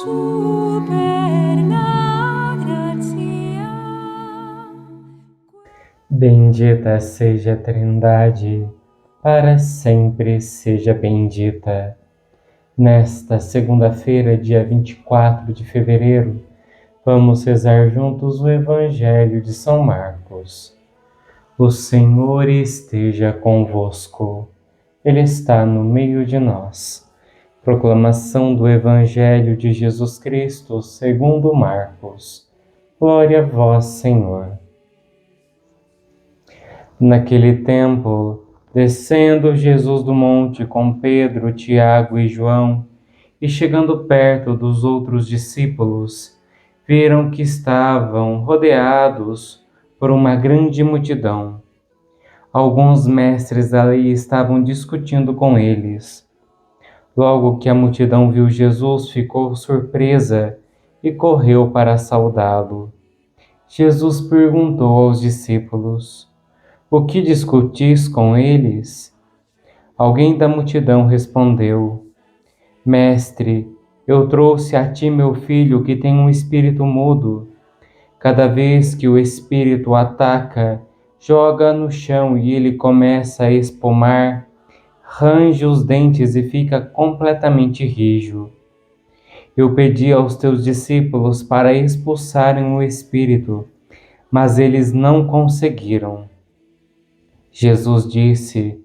superna gratia. Bendita seja a Trindade, para sempre seja bendita. Nesta segunda-feira, dia 24 de fevereiro, vamos rezar juntos o Evangelho de São Marcos. O Senhor esteja convosco, Ele está no meio de nós. Proclamação do Evangelho de Jesus Cristo segundo Marcos. Glória a vós, Senhor. Naquele tempo, descendo Jesus do monte com Pedro, Tiago e João, e chegando perto dos outros discípulos, viram que estavam rodeados por uma grande multidão. Alguns mestres da lei estavam discutindo com eles. Logo que a multidão viu Jesus, ficou surpresa e correu para saudá-lo. Jesus perguntou aos discípulos: "O que discutis com eles?" Alguém da multidão respondeu: "Mestre, eu trouxe a ti meu filho que tem um espírito mudo. Cada vez que o espírito o ataca, joga no chão e ele começa a espumar, range os dentes e fica completamente rijo. Eu pedi aos teus discípulos para expulsarem o espírito, mas eles não conseguiram." Jesus disse: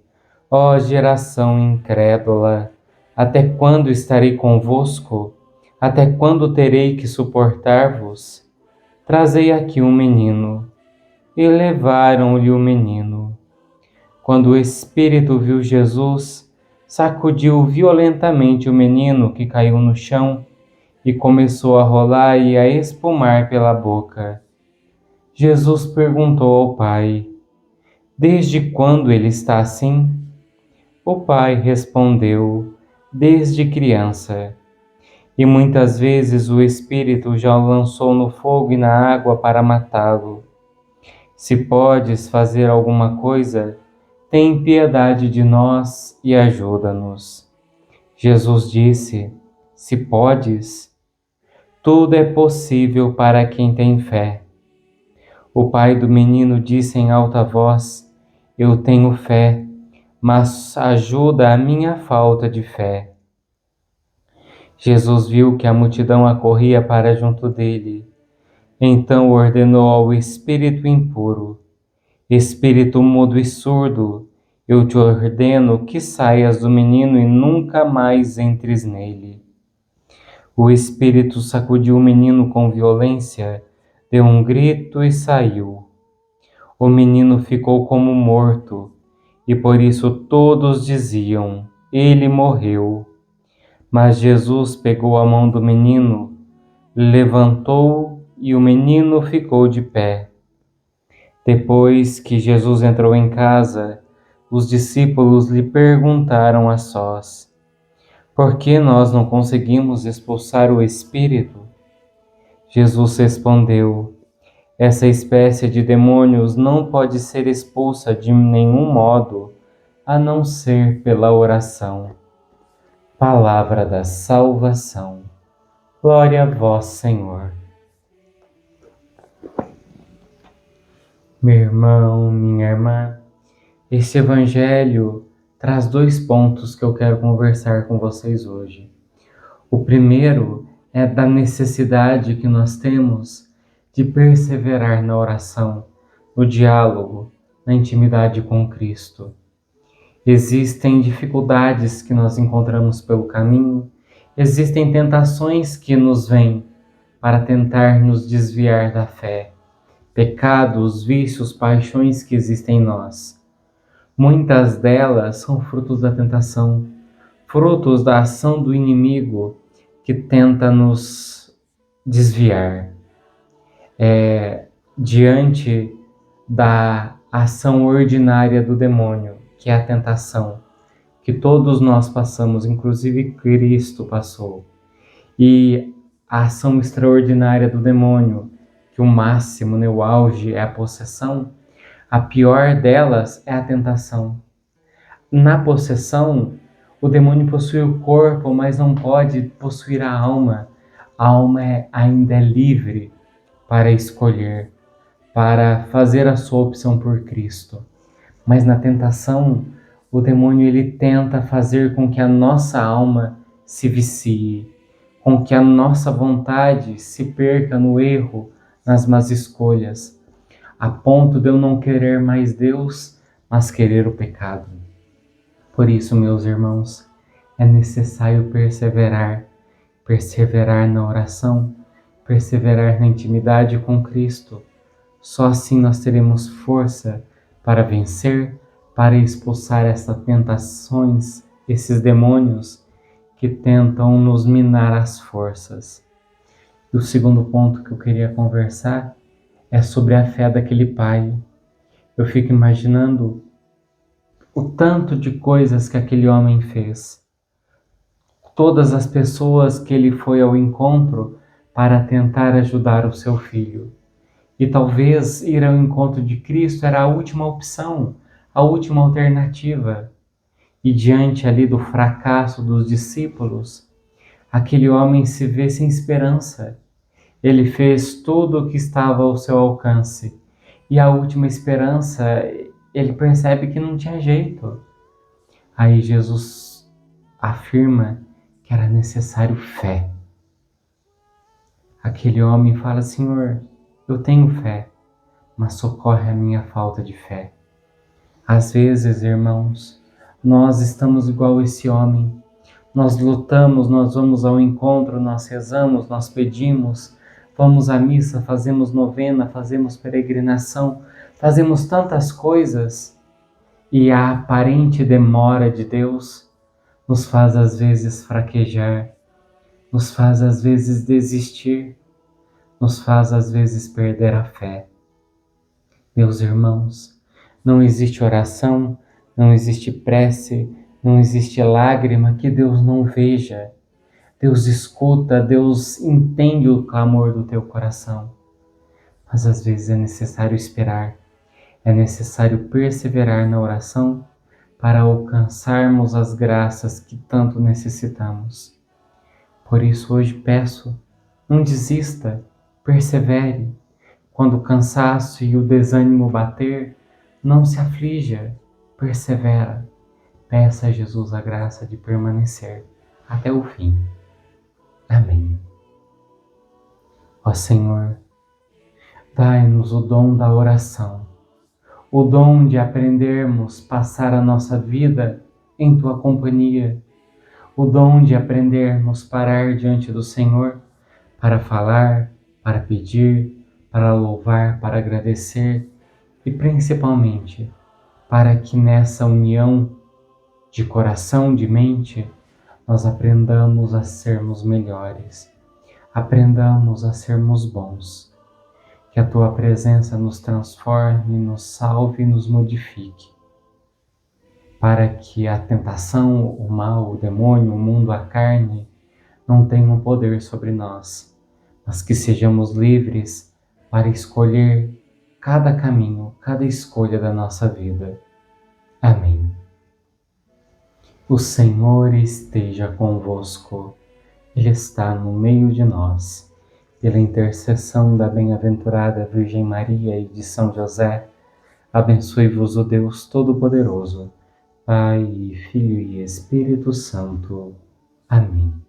"Ó geração incrédula, até quando estarei convosco? Até quando terei que suportar-vos? Trazei aqui um menino." E levaram-lhe o menino. Quando o espírito viu Jesus, sacudiu violentamente o menino, que caiu no chão e começou a rolar e a espumar pela boca. Jesus perguntou ao pai: "Desde quando ele está assim?" O pai respondeu: "Desde criança. E muitas vezes o espírito já o lançou no fogo e na água para matá-lo. Se podes fazer alguma coisa, tem piedade de nós e ajuda-nos." Jesus disse: "Se podes, tudo é possível para quem tem fé." O pai do menino disse em alta voz: "Eu tenho fé, mas ajuda a minha falta de fé." Jesus viu que a multidão acorria para junto dele. Então ordenou ao espírito impuro: "Espírito mudo e surdo, eu te ordeno que saias do menino e nunca mais entres nele." O espírito sacudiu o menino com violência, deu um grito e saiu. O menino ficou como morto, e por isso todos diziam: "Ele morreu." Mas Jesus pegou a mão do menino, levantou-o e o menino ficou de pé. Depois que Jesus entrou em casa, os discípulos lhe perguntaram a sós: "Por que nós não conseguimos expulsar o espírito?" Jesus respondeu: "Essa espécie de demônios não pode ser expulsa de nenhum modo, a não ser pela oração." Palavra da salvação. Glória a vós, Senhor. Meu irmão, minha irmã, este Evangelho traz dois pontos que eu quero conversar com vocês hoje. O primeiro é da necessidade que nós temos de perseverar na oração, no diálogo, na intimidade com Cristo. Existem dificuldades que nós encontramos pelo caminho, existem tentações que nos vêm para tentar nos desviar da fé, pecados, vícios, paixões que existem em nós. Muitas delas são frutos da tentação, frutos da ação do inimigo que tenta nos desviar. Diante da ação ordinária do demônio, que é a tentação, que todos nós passamos, inclusive Cristo passou, e a ação extraordinária do demônio, que o máximo, o auge é a possessão, a pior delas é a tentação. Na possessão, o demônio possui o corpo, mas não pode possuir a alma. A alma ainda é livre para escolher, para fazer a sua opção por Cristo. Mas na tentação, o demônio ele tenta fazer com que a nossa alma se vicie, com que a nossa vontade se perca no erro, nas más escolhas, a ponto de eu não querer mais Deus, mas querer o pecado. Por isso, meus irmãos, é necessário perseverar na oração, perseverar na intimidade com Cristo. Só assim nós teremos força para vencer, para expulsar essas tentações, esses demônios que tentam nos minar as forças. E o segundo ponto que eu queria conversar é sobre a fé daquele pai. Eu fico imaginando o tanto de coisas que aquele homem fez. Todas as pessoas que ele foi ao encontro para tentar ajudar o seu filho. E talvez ir ao encontro de Cristo era a última opção, a última alternativa. E diante ali do fracasso dos discípulos, aquele homem se vê sem esperança. Ele fez tudo o que estava ao seu alcance. E a última esperança, ele percebe que não tinha jeito. Aí Jesus afirma que era necessário fé. Aquele homem fala: Senhor, eu tenho fé, mas socorre a minha falta de fé. Às vezes, irmãos, nós estamos igual esse homem. Nós lutamos, nós vamos ao encontro, nós rezamos, nós pedimos, vamos à missa, fazemos novena, fazemos peregrinação, fazemos tantas coisas, e a aparente demora de Deus nos faz às vezes fraquejar, nos faz às vezes desistir, nos faz às vezes perder a fé. Meus irmãos, não existe oração, não existe prece, não existe lágrima que Deus não veja. Deus escuta, Deus entende o clamor do teu coração. Mas às vezes é necessário esperar, é necessário perseverar na oração para alcançarmos as graças que tanto necessitamos. Por isso hoje peço, não desista, persevere. Quando o cansaço e o desânimo bater, não se aflija, persevera. Peça a Jesus a graça de permanecer até o fim. Amém. Ó Senhor, dai-nos o dom da oração, o dom de aprendermos a passar a nossa vida em Tua companhia, o dom de aprendermos a parar diante do Senhor para falar, para pedir, para louvar, para agradecer e principalmente para que nessa união de coração, de mente, nós aprendamos a sermos melhores, aprendamos a sermos bons. Que a Tua presença nos transforme, nos salve e nos modifique, para que a tentação, o mal, o demônio, o mundo, a carne, não tenham poder sobre nós, mas que sejamos livres para escolher cada caminho, cada escolha da nossa vida. Amém. O Senhor esteja convosco, Ele está no meio de nós. Pela intercessão da bem-aventurada Virgem Maria e de São José, abençoe-vos o Deus Todo-Poderoso, Pai, Filho e Espírito Santo. Amém.